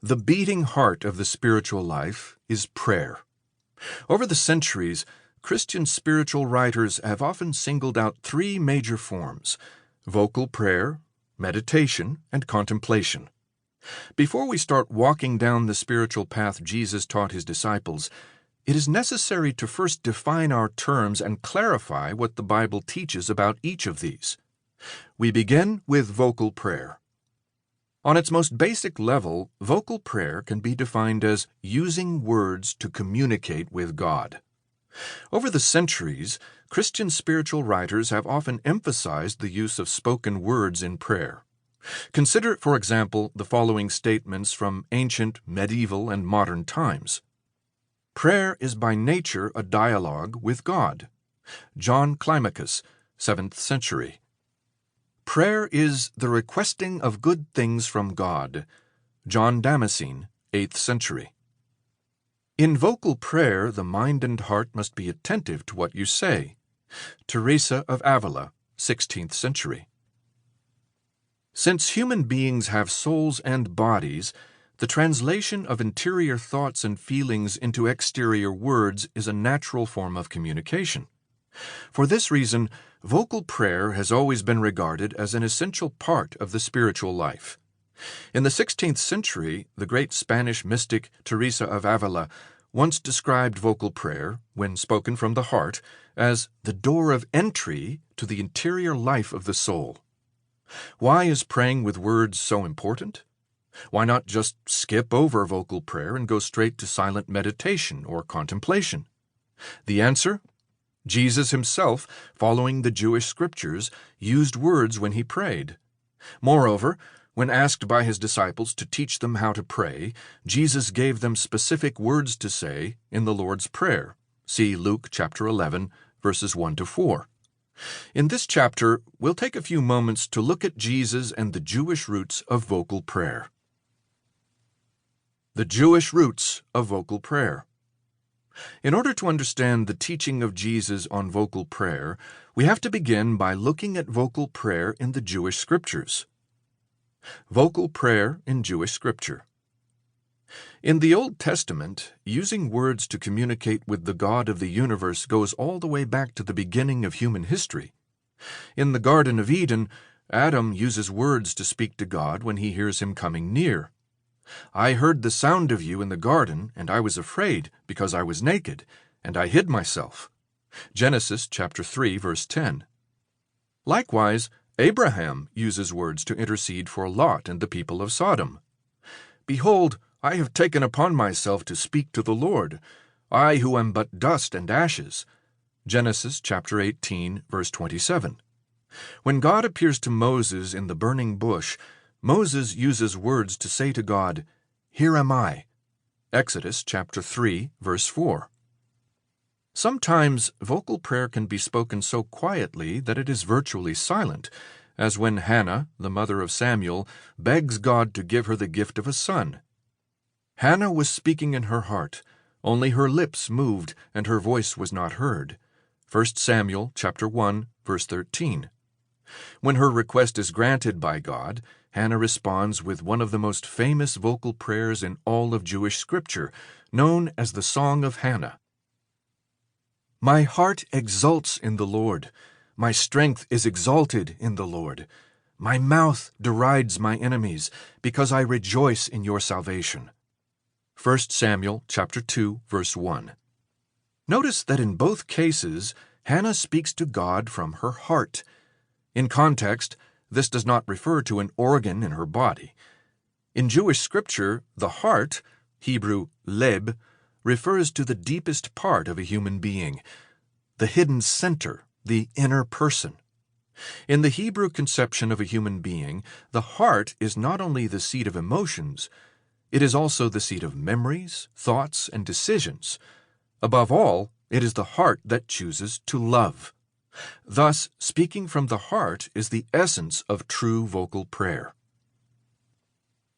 The beating heart of the spiritual life is prayer. Over the centuries, Christian spiritual writers have often singled out three major forms: vocal prayer, meditation, and contemplation. Before we start walking down the spiritual path Jesus taught his disciples, it is necessary to first define our terms and clarify what the Bible teaches about each of these. We begin with vocal prayer. On its most basic level, vocal prayer can be defined as using words to communicate with God. Over the centuries, Christian spiritual writers have often emphasized the use of spoken words in prayer. Consider, for example, the following statements from ancient, medieval, and modern times. Prayer is by nature a dialogue with God. John Climacus, 7th century. Prayer is the requesting of good things from God. John Damascene, 8th century. In vocal prayer, the mind and heart must be attentive to what you say. Teresa of Avila, 16th century. Since human beings have souls and bodies, the translation of interior thoughts and feelings into exterior words is a natural form of communication. For this reason, vocal prayer has always been regarded as an essential part of the spiritual life. In the 16th century, the great Spanish mystic Teresa of Avila once described vocal prayer, when spoken from the heart, as the door of entry to the interior life of the soul. Why is praying with words so important? Why not just skip over vocal prayer and go straight to silent meditation or contemplation? The answer? Jesus himself, following the Jewish scriptures, used words when he prayed. Moreover, when asked by his disciples to teach them how to pray, Jesus gave them specific words to say in the Lord's Prayer. See Luke chapter 11, verses 1 to 4. In this chapter, we'll take a few moments to look at Jesus and the Jewish roots of vocal prayer. The Jewish roots of vocal prayer. In order to understand the teaching of Jesus on vocal prayer, we have to begin by looking at vocal prayer in the Jewish scriptures. Vocal prayer in Jewish scripture. In the Old Testament, using words to communicate with the God of the universe goes all the way back to the beginning of human history. In the Garden of Eden, Adam uses words to speak to God when he hears him coming near. I heard the sound of you in the garden, and I was afraid, because I was naked, and I hid myself. Genesis chapter 3, verse 10. Likewise, Abraham uses words to intercede for Lot and the people of Sodom. Behold, I have taken upon myself to speak to the Lord, I who am but dust and ashes. Genesis chapter 18, verse 27. When God appears to Moses in the burning bush, Moses uses words to say to God, Here am I. Exodus chapter 3, verse 4. Sometimes vocal prayer can be spoken so quietly that it is virtually silent, as when Hannah, the mother of Samuel, begs God to give her the gift of a son. Hannah was speaking in her heart, only her lips moved and her voice was not heard. 1 Samuel chapter 1, verse 13. When her request is granted by God, Hannah responds with one of the most famous vocal prayers in all of Jewish scripture, known as the Song of Hannah. My heart exults in the Lord. My strength is exalted in the Lord. My mouth derides my enemies, because I rejoice in your salvation. 1 Samuel chapter 2, verse 1. Notice that in both cases, Hannah speaks to God from her heart. In context, this does not refer to an organ in her body. In Jewish scripture, the heart, Hebrew leb, refers to the deepest part of a human being, the hidden center, the inner person. In the Hebrew conception of a human being, the heart is not only the seat of emotions, it is also the seat of memories, thoughts, and decisions. Above all, it is the heart that chooses to love. Thus, speaking from the heart is the essence of true vocal prayer.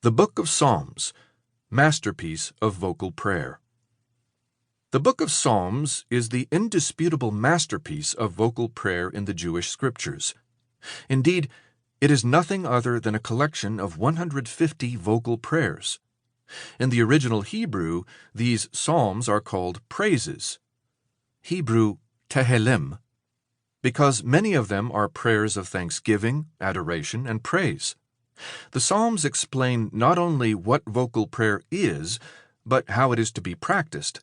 The Book of Psalms, masterpiece of vocal prayer. The Book of Psalms is the indisputable masterpiece of vocal prayer in the Jewish scriptures. Indeed, it is nothing other than a collection of 150 vocal prayers. In the original Hebrew, these psalms are called praises, Hebrew tehillim, because many of them are prayers of thanksgiving, adoration, and praise. The Psalms explain not only what vocal prayer is, but how it is to be practiced,